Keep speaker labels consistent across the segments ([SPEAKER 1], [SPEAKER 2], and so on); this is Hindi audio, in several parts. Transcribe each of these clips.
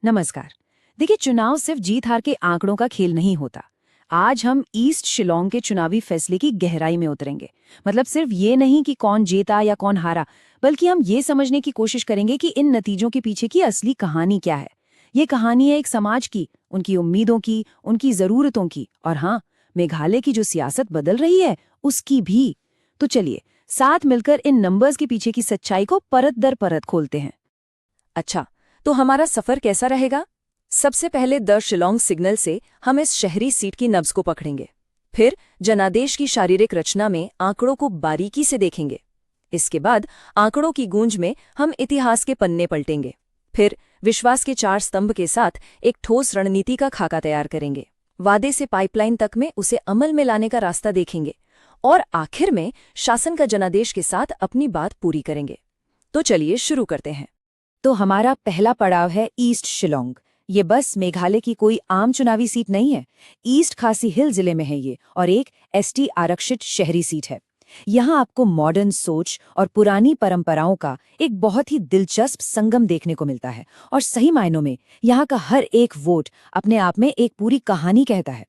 [SPEAKER 1] नमस्कार। देखिए, चुनाव सिर्फ जीत हार के आंकड़ों का खेल नहीं होता। आज हम ईस्ट शिलोंग के चुनावी फैसले की गहराई में उतरेंगे। मतलब सिर्फ ये नहीं कि कौन जीता या कौन हारा, बल्कि हम ये समझने की कोशिश करेंगे कि इन नतीजों के पीछे की असली कहानी क्या है। ये कहानी है एक समाज की, उनकी उम्मीदों की, उनकी जरूरतों की, और हाँ, मेघालय की जो सियासत बदल रही है उसकी भी। तो चलिए साथ मिलकर इन नंबर्स के पीछे की सच्चाई को परत दर परत खोलते हैं।
[SPEAKER 2] अच्छा, तो हमारा सफर कैसा रहेगा? सबसे पहले द शिलोंग सिग्नल से हम इस शहरी सीट की नब्ज को पकड़ेंगे। फिर जनादेश की शारीरिक रचना में आंकड़ों को बारीकी से देखेंगे। इसके बाद आंकड़ों की गूंज में हम इतिहास के पन्ने पलटेंगे। फिर विश्वास के 4 स्तंभ के साथ एक ठोस रणनीति का खाका तैयार करेंगे। वादे से पाइपलाइन तक में उसे अमल में लाने का रास्ता देखेंगे। और आखिर में शासन का जनादेश के साथ अपनी बात पूरी करेंगे। तो चलिए शुरू करते हैं।
[SPEAKER 1] तो हमारा पहला पड़ाव है ईस्ट शिलोंग। ये बस मेघालय की कोई आम चुनावी सीट नहीं है। ईस्ट खासी हिल जिले में है ये, और एक एसटी आरक्षित शहरी सीट है। यहाँ आपको मॉडर्न सोच और पुरानी परंपराओं का एक बहुत ही दिलचस्प संगम देखने को मिलता है। और सही मायनों में यहाँ का हर एक वोट अपने आप में एक पूरी कहानी कहता है।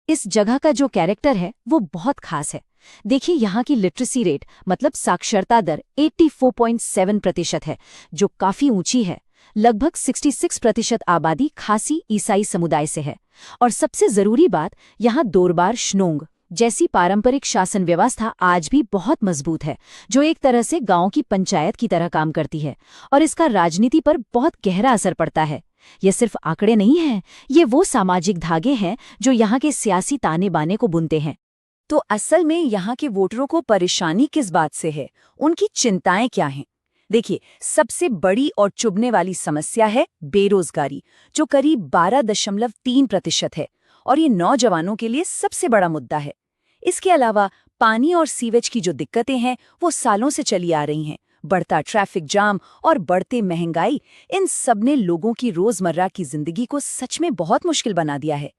[SPEAKER 3] इस जगह का जो कैरेक्टर है वो बहुत खास है। देखिए, यहाँ की लिटरेसी रेट मतलब साक्षरता दर 84.7% है, जो काफी ऊंची है। लगभग 66% आबादी खासी ईसाई समुदाय से है। और सबसे जरूरी बात, यहाँ दोरबार श्नोंग जैसी पारंपरिक शासन व्यवस्था आज भी बहुत मजबूत है, जो एक तरह से गांव की पंचायत की तरह काम करती है। और इसका राजनीति पर बहुत गहरा असर पड़ता है। ये सिर्फ आंकड़े नहीं हैं, ये वो सामाजिक धागे हैं जो यहाँ के सियासी ताने बाने को बुनते हैं।
[SPEAKER 1] तो असल में यहाँ के वोटरों को परेशानी किस बात से है, उनकी चिंताएं क्या हैं? देखिए, सबसे बड़ी और चुभने वाली समस्या है बेरोजगारी, जो करीब 12.3% है, और ये नौजवानों के लिए सबसे बड़ा मुद्दा है। इसके अलावा पानी और सीवेज की जो दिक्कतें हैं वो सालों से चली आ रही हैं। बढ़ता ट्रैफिक जाम और बढ़ते महंगाई, इन सब ने लोगों की रोजमर्रा की जिंदगी को सच में बहुत मुश्किल बना दिया है।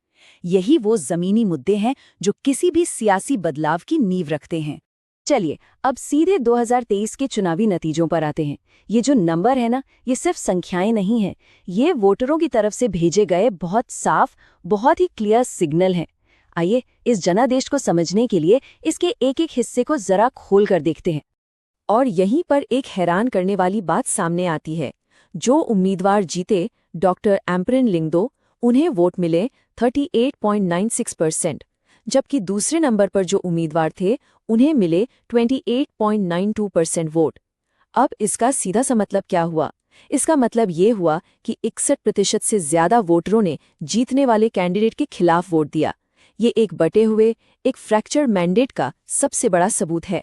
[SPEAKER 1] यही वो जमीनी मुद्दे हैं जो किसी भी सियासी बदलाव की नींव रखते हैं।
[SPEAKER 3] चलिए अब सीधे 2023 के चुनावी नतीजों पर आते हैं। ये जो नंबर है ना, ये सिर्फ संख्याएं नहीं हैं, ये वोटरों की तरफ से भेजे गए बहुत साफ, बहुत ही क्लियर सिग्नल हैं। आइए इस जनादेश को समझने के लिए इसके एक एक हिस्से को जरा खोल कर देखते हैं।
[SPEAKER 2] और यहीं पर एक हैरान करने वाली बात सामने आती है। जो उम्मीदवार जीते, डॉक्टर एम्परिन लिंगदो, उन्हें वोट मिले 38.96%, जबकि दूसरे नंबर पर जो उम्मीदवार थे उन्हें मिले 28.92% वोट। अब इसका सीधा सा मतलब क्या हुआ? इसका मतलब ये हुआ कि 61% से ज्यादा वोटरों ने जीतने वाले कैंडिडेट के खिलाफ वोट दिया। ये एक बटे हुए, एक फ्रैक्चर मैंडेट का सबसे बड़ा सबूत है।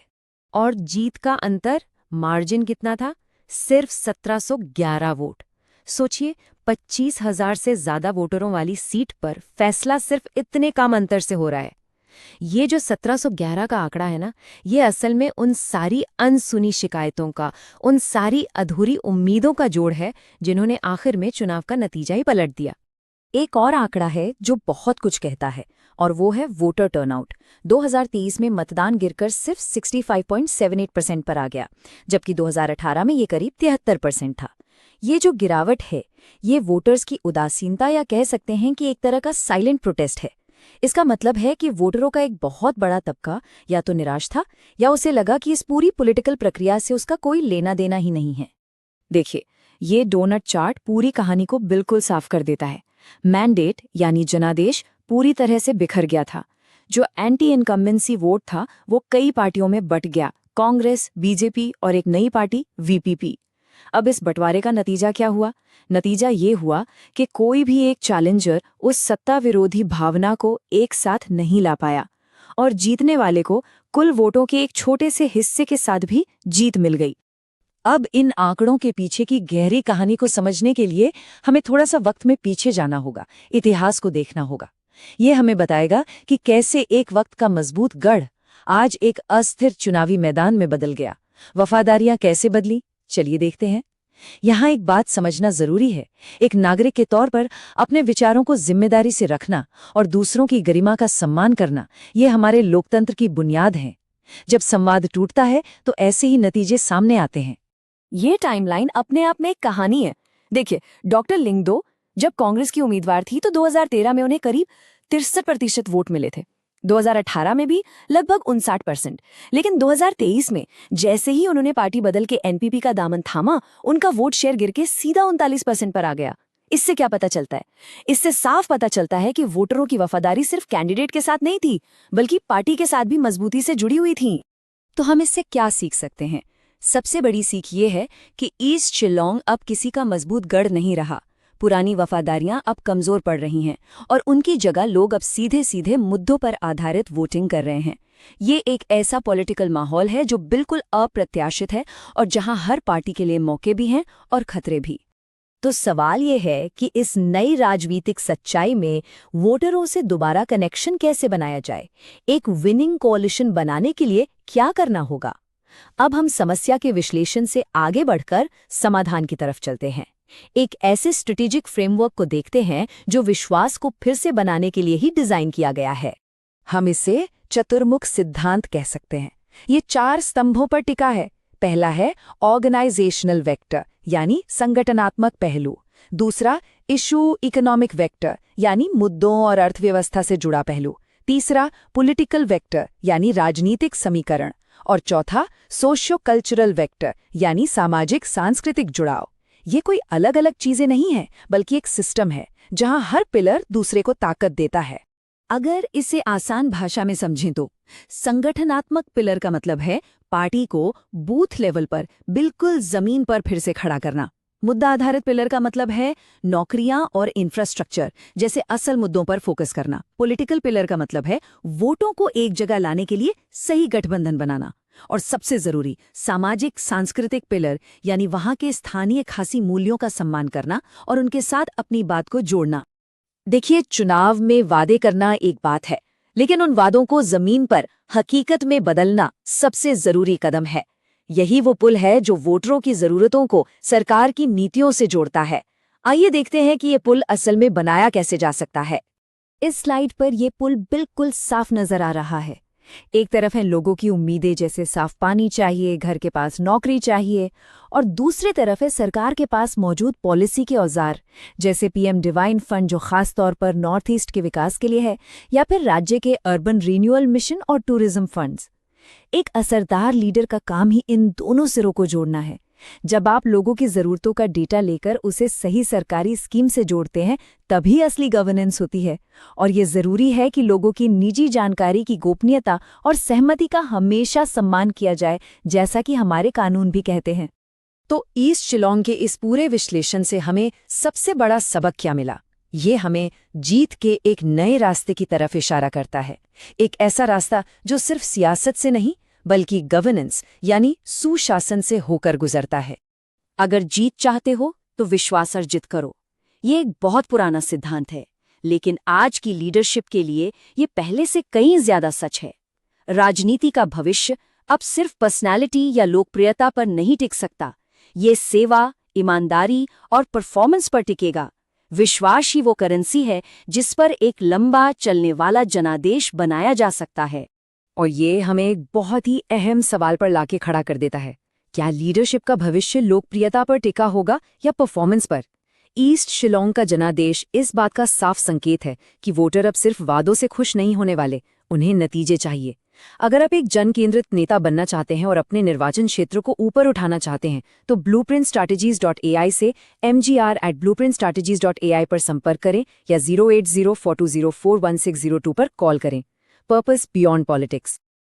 [SPEAKER 1] और जीत का अंतर, मार्जिन कितना था? सिर्फ 1711 वोट। सोचिए, 25,000 से ज्यादा वोटरों वाली सीट पर फैसला सिर्फ इतने कम अंतर से हो रहा है। ये जो 1711 का आंकड़ा है ना, ये असल में उन सारी अनसुनी शिकायतों का, उन सारी अधूरी उम्मीदों का जोड़ है जिन्होंने आखिर में चुनाव का नतीजा ही पलट दिया। एक और आंकड़ा है जो बहुत कुछ कहता है, और वो है वोटर टर्नआउट। 2023 में मतदान गिरकर सिर्फ 65.78% पर आ गया, जबकि 2018 में ये करीब 73% था। ये जो गिरावट है, ये वोटर्स की उदासीनता, या कह सकते हैं कि एक तरह का साइलेंट प्रोटेस्ट है। इसका मतलब है कि वोटरों का एक बहुत बड़ा तबका या तो निराश था, या उसे लगा कि इस पूरी पॉलिटिकल प्रक्रिया से उसका कोई लेना देना ही नहीं है। देखिए, ये डोनट चार्ट पूरी कहानी को बिल्कुल साफ कर देता है। मैंडेट यानी जनादेश पूरी तरह से बिखर गया था। जो एंटी इनकम्बेंसी वोट था वो कई पार्टियों में बंट गया, कांग्रेस, बीजेपी और एक नई पार्टी वीपीपी। अब इस बंटवारे का नतीजा क्या हुआ? नतीजा ये हुआ कि कोई भी एक चैलेंजर उस सत्ता विरोधी भावना को एक साथ नहीं ला पाया, और जीतने वाले को कुल वोटों के एक छोटे से हिस्से के साथ भी जीत मिल गई। अब इन आंकड़ों के पीछे की गहरी कहानी को समझने के लिए हमें थोड़ा सा वक्त में पीछे जाना होगा, इतिहास को देखना होगा। ये हमें बताएगा कि कैसे एक वक्त का मजबूत गढ़ आज एक अस्थिर चुनावी मैदान में बदल गया। वफादारियां कैसे बदली, चलिए देखते हैं। यहाँ एक बात समझना जरूरी है। एक नागरिक के तौर पर अपने विचारों को जिम्मेदारी से रखना और दूसरों की गरिमा का सम्मान करना, ये हमारे लोकतंत्र की बुनियाद है। जब संवाद टूटता है तो ऐसे ही नतीजे सामने आते हैं।
[SPEAKER 2] ये टाइमलाइन अपने आप में एक कहानी है। देखिए, डॉक्टर लिंगदो जब कांग्रेस की उम्मीदवार थी तो 2013 में उन्हें करीब 63% वोट मिले थे, 2018 में भी लगभग 59%। लेकिन 2023 में जैसे ही उन्होंने पार्टी बदल के एनपीपी का दामन थामा, उनका वोट शेयर गिर के सीधा 39% पर आ गया। इससे क्या पता चलता है? इससे साफ पता चलता है कि वोटरों की वफादारी सिर्फ कैंडिडेट के साथ नहीं थी, बल्कि पार्टी के साथ भी मजबूती से जुड़ी हुई थी।
[SPEAKER 3] तो हम इससे क्या सीख सकते हैं? सबसे बड़ी सीख ये है कि ईस्ट शिलोंग अब किसी का मजबूत गढ़ नहीं रहा। पुरानी वफादारियां अब कमजोर पड़ रही हैं और उनकी जगह लोग अब सीधे सीधे मुद्दों पर आधारित वोटिंग कर रहे हैं। ये एक ऐसा पॉलिटिकल माहौल है जो बिल्कुल अप्रत्याशित है और जहां हर पार्टी के लिए मौके भी हैं और खतरे भी।
[SPEAKER 1] तो सवाल ये है कि इस नई राजनीतिक सच्चाई में वोटरों से दोबारा कनेक्शन कैसे बनाया जाए? एक विनिंग कोalition बनाने के लिए क्या करना होगा? अब हम समस्या के विश्लेषण से आगे बढ़कर समाधान की तरफ चलते हैं। एक ऐसे स्ट्रेटेजिक फ्रेमवर्क को देखते हैं जो विश्वास को फिर से बनाने के लिए ही डिजाइन किया गया है।
[SPEAKER 2] हम इसे चतुर्मुख सिद्धांत कह सकते हैं। ये 4 स्तंभों पर टिका है। पहला है ऑर्गेनाइजेशनल वेक्टर, यानी संगठनात्मक पहलू। दूसरा इशू इकोनॉमिक वेक्टर, यानी मुद्दों और अर्थव्यवस्था से जुड़ा पहलू। तीसरा पॉलिटिकल वेक्टर, यानी राजनीतिक समीकरण। और चौथा सोशियो कल्चरल वेक्टर, यानी सामाजिक सांस्कृतिक जुड़ाव। ये कोई अलग अलग चीजें नहीं हैं, बल्कि एक सिस्टम है जहां हर पिलर दूसरे को ताकत देता है।
[SPEAKER 1] अगर इसे आसान भाषा में समझें तो संगठनात्मक पिलर का मतलब है पार्टी को बूथ लेवल पर बिल्कुल जमीन पर फिर से खड़ा करना। मुद्दा आधारित पिलर का मतलब है नौकरियां और इंफ्रास्ट्रक्चर जैसे असल मुद्दों पर फोकस करना। पॉलिटिकल पिलर का मतलब है वोटों को एक जगह लाने के लिए सही गठबंधन बनाना। और सबसे जरूरी सामाजिक सांस्कृतिक पिलर, यानी वहां के स्थानीय खासी मूल्यों का सम्मान करना और उनके साथ अपनी बात को जोड़ना।
[SPEAKER 3] देखिए, चुनाव में वादे करना एक बात है, लेकिन उन वादों को जमीन पर हकीकत में बदलना सबसे जरूरी कदम है। यही वो पुल है जो वोटरों की जरूरतों को सरकार की नीतियों से जोड़ता है। आइए देखते हैं कि ये पुल असल में बनाया कैसे जा सकता है।
[SPEAKER 1] इस स्लाइड पर यह पुल बिल्कुल साफ नजर आ रहा है। एक तरफ है लोगों की उम्मीदें, जैसे साफ पानी चाहिए, घर के पास नौकरी चाहिए, और दूसरी तरफ है सरकार के पास मौजूद पॉलिसी के औजार, जैसे पीएम डिवाइन फंड जो खास तौर पर नॉर्थ ईस्ट के विकास के लिए है, या फिर राज्य के अर्बन रिन्यूअल मिशन और टूरिज्म फंड्स। एक असरदार लीडर का काम ही इन दोनों सिरों को जोड़ना है। जब आप लोगों की जरूरतों का डेटा लेकर उसे सही सरकारी स्कीम से जोड़ते हैं, तभी असली गवर्नेंस होती है। और ये जरूरी है कि लोगों की निजी जानकारी की गोपनीयता और सहमति का हमेशा सम्मान किया जाए, जैसा कि हमारे कानून भी कहते हैं।
[SPEAKER 2] तो ईस्ट शिलोंग के इस पूरे विश्लेषण से हमें सबसे बड़ा सबक क्या मिला? ये हमें जीत के एक नए रास्ते की तरफ इशारा करता है। एक ऐसा रास्ता जो सिर्फ सियासत से नहीं, बल्कि गवर्नेंस यानी सुशासन से होकर गुजरता है।
[SPEAKER 3] अगर जीत चाहते हो तो विश्वास अर्जित करो। ये एक बहुत पुराना सिद्धांत है, लेकिन आज की लीडरशिप के लिए ये पहले से कहीं ज्यादा सच है। राजनीति का भविष्य अब सिर्फ पर्सनैलिटी या लोकप्रियता पर नहीं टिक सकता। ये सेवा, ईमानदारी और परफॉर्मेंस पर टिकेगा। विश्वास ही वो करेंसी है जिस पर एक लंबा चलने वाला जनादेश बनाया जा सकता है।
[SPEAKER 2] और ये हमें एक बहुत ही अहम सवाल पर लाके खड़ा कर देता है। क्या लीडरशिप का भविष्य लोकप्रियता पर टिका होगा या परफॉर्मेंस पर? ईस्ट शिलोंग का जनादेश इस बात का साफ संकेत है कि वोटर अब सिर्फ वादों से खुश नहीं होने वाले, उन्हें नतीजे चाहिए। अगर आप एक जन केंद्रित नेता बनना चाहते हैं और अपने निर्वाचन क्षेत्र को ऊपर उठाना चाहते हैं, तो blueprintstrategies.ai से mgr@blueprintstrategies.ai पर संपर्क करें या 08042041602 पर कॉल करें। Purpose beyond politics.